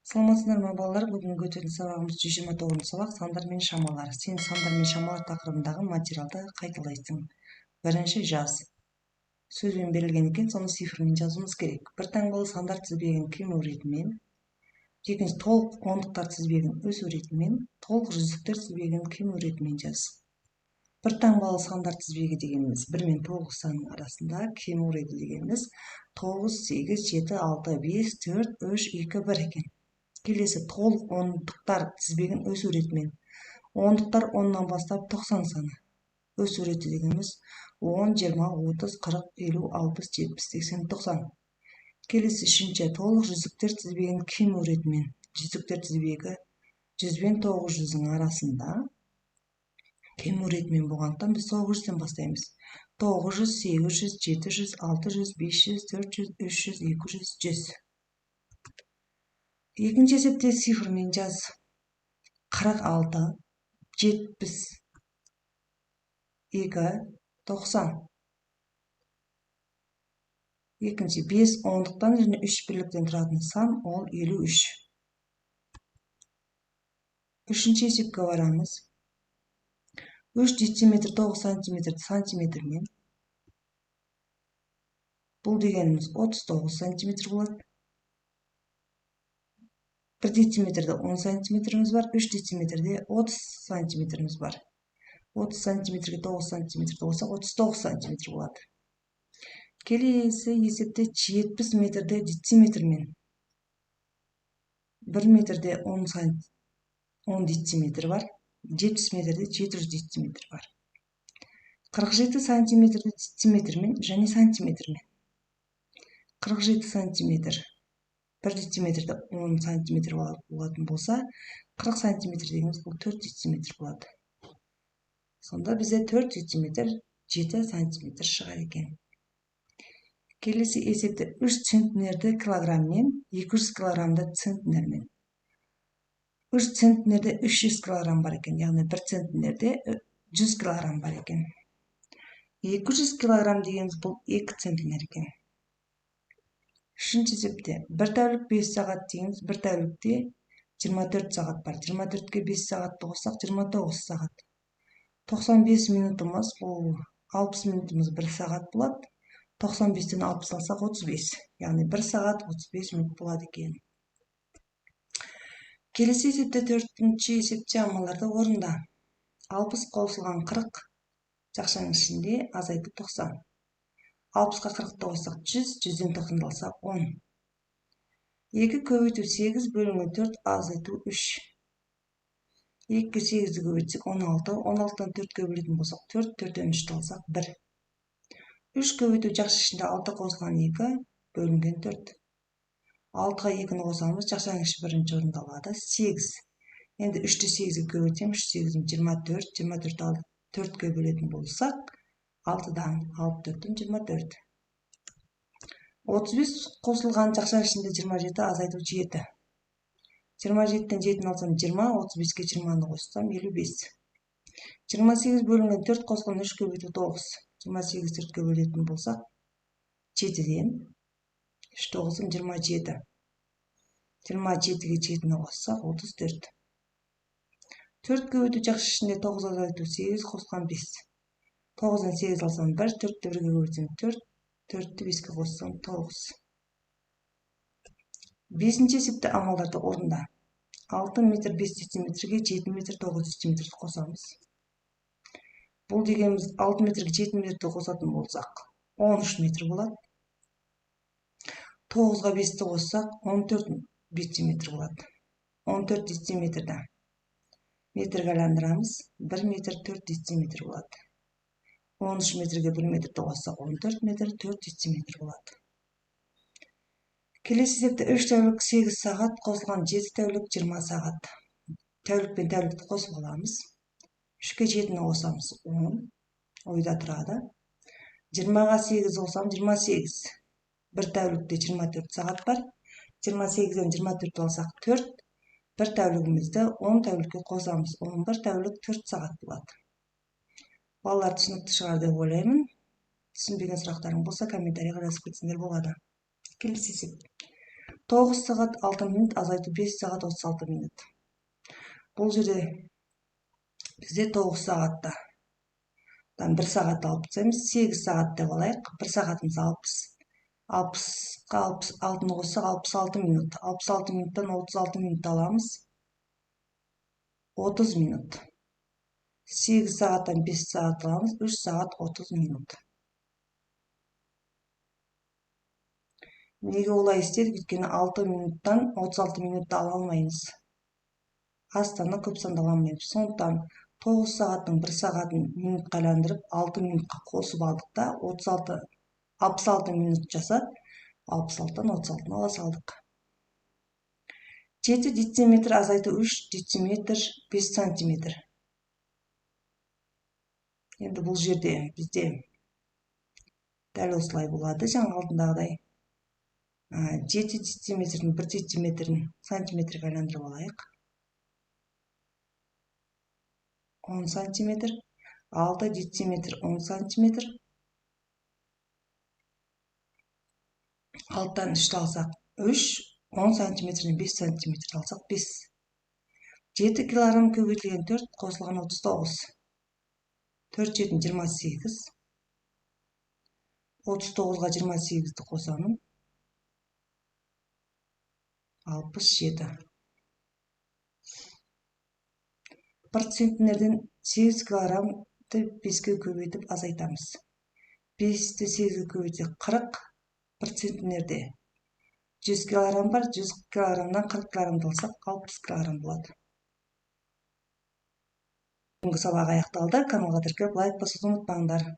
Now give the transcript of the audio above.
Саламатсыздар ма балалар? Бүгүнкү өтөтүн сабагыбыз 129 сабак сандар менен шамалар. Сен сандар менен шамалар такырыбындагы материалды кайталайсың. Биринчи жаз. Сөз менен берилген экен, сону цифр менен жазуубуз керек. Бир таңбалуу сандар тизбегин кыймыл иретинен, экинчи толук ондуктар тизбегин өз иретинен, толук жүздүктөр тизбегин кыймыл иретинен жаз. Бир таңбалуу сандар тизбеги дегенибиз 1 менен 9 санынын арасында кыймыл ирети дегенибиз 9, 8, 7, 6, 5, 4, 3, 2, 1 экен. Келесі толық ондықтар тізбегін өсу ретімен. Ондықтар 10-нан бастап 90 саны. Өсу реті дегеніміз 10, 20, 30, 40, 50, 60, 70, 80, 90. Келесі үшінші толық жүздіктер тізбегін кыймыл ретімен. Жүздіктер тізбегі 100 бен 900-ның арасында кыймыл ретімен болғандықтан біз 900-ден бастаймыз. 900, 800, 700, 600, 500, 400, 300, 200, 100. Екінші есепте цифр мен жаз. 46, 70, 2, 90. Екінші 5 ондықтан және 3 бірліктен тұратын сан ол 53. Үшінші есепке барамыз. 3 дециметр 9 сантиметр мен. Бұл дегеніміз 39 сантиметр болады. 1 дециметрде 10 сантиметрimiz бар, 3 дециметрде 30 сантиметрimiz бар. 30 сантиметрге 9 сантиметр болсақ 39 сантиметр болады. Келесі есепте 70 метрде дециметр мен 1 метрде 10 дециметр бар, 70 метрде 700 дециметр бар. 47 сантиметрде дециметр мен және сантиметр мен. 47 сантиметр 1 дециметрде 10 сантиметр болатын болса, 40 сантиметр дегеніміз бұл 4 дециметр болады. Сонда бізде 4 дециметр 7 сантиметр шығар екен. Келесі есепте 3 центнерді килограммен, 200 килограмды центнермен. 3 центнерде 300 килограм бар екен, яғни 1 центнерде 100 килограм бар екен. 200 килограм дегеніміз бұл 2 центнер екен. Үшінші есепте 1 тәулік 5 сағат дегеніміз 1 тәулікте 24 сағат бар. 24-ке 5 сағатты қоссақ 29 сағат. 95 минутымыз, бұл 60 минутымыз 1 сағат болады. 95-тен 60 алсақ 35. Яғни 1 сағат 35 минут болады екен. Келесі есепте 4-ші есепте амаларды орында. 60 қосылған 40 жақшаның ішінде азайтып 90. 60-қа 40-ты қоссақ 100, 100-ден 90 алсақ 10. 2 көбейту 8 бөлінген 4 азайту 3. 2-ге 8-ді көбейтсек 16, 16-дан 4-ке бөлетін болсақ 4, 4-ден 3-ті алсақ 1. 3 көбейту жақшы ішінде 6 қосылған 2 бөлінген 4. 6-ға 2-ні қосамыз, жақшаның іші бірінші орында алады 8. Енді 3-ті 8-ге көбейтем, 3-8-ім 24, 24 4-ке бөлетін болсақ 6-дан 6-4-тен 24. 35 қосылған жақшаның ішінде 27 азайту 7. 27-тен 7-ні алсам 20, 35-ке 20-ны қоссам 55. 28 бөлінген 4 қосылған 3 көбейту 9. 28 4-ке бөлетін болсақ 7-ден 3 9-ым 27. 27-ге 7-ні қоссақ 34. 4 көбейту жақшы ішінде 9 азайту 8 қосылған 5. 9-дан 8 алсам 1, 4-ті 1-ге көбейтсем 4, 4-ті 5-ке қоссам 9. 5-ші есепте амалдарды орында. 6 метр 5 дециметрге 7 метр 9 дециметрді қосамыз. Бұл дегеніміз 6 метрге 7 метрді қосатын болсақ 13 метр болады. 9-ға 5-ті қоссақ 14 дециметр болады. 14 дециметрді метрге айландырамыз. 1 метр 4 дециметр болады. 13 метрге 1 метрді қоссақ 14 метр 4 дециметр болады. Келесі есепте 3 тәулік 8 сағат қосылған 7 тәулік 20 сағат. Тәулік пен тәулікті қосып аламыз. 3-ке 7-ні қосамыз 10. Ойда тұрады. 20-ға 8 қосам 28. 1 тәулікте 24 сағат бар. 28-ден 24 алсақ 4. 1 тәулігімізді 10 тәулікке қосамыз. 11 тәулік 4 сағат болады. Балалар түсінікті шығар деп ойлаймын. Түсінбеген сұрақтарың болса комментарийға жазып кетсеңдер болады. Келесі есеп. 9 сағат 6 минут азайту 5 сағат 36 минут. Бұл жерде бізде 9 сағатта 1 сағат алып тастаймыз. 8 сағат деп алайық. 1 сағатымыз 60. 60-қа 66-ны қоссақ 66 минут. 66 минуттан 36 минут аламыз. 30 минут. 8 сағаттан 5 сағат аламыз. 3 сағат 30 минут. Неге олай істедік? Өйткені 6 минуттан 36 минутты ала алмаймыз. Астаны көп санды ала алмаймыз. Сондықтан 9 сағаттың 1 сағатын минутқа айландырып 6 минутқа қосып алдық та 66 минут жасап 66-тан 36-ны ала салдық. 7 дециметр азайту 3 дециметр 5 сантиметр. Енді бұл жерде бізде дәл осылай болады, жаңа алдындағыдай. 7 дециметрдің 1 дециметрін сантиметрге айландырып алайық. 10 сантиметр, 6 дециметр 10 сантиметр. 6-тан 3-ті алсақ 3, 10 сантиметрден 5 сантиметр алсақ 5. 7 килограмм көбейтілген 4 қосылған 39. 4 7 28. 39-ға 28-ті қосамын. 67. 1 центнерден 8 килограммды 5-ке көбейтіп азайтамыз. 5-ті 8-ге көбейтсек 40. 1 центнерде 100 килограмм бар. 100 килограммдан 40 килограммды алсақ 60 килограмм болады. Бүгінгі сабақ аяқталды. Каналға тіркеліп лайк басуды ұмытпаңдар.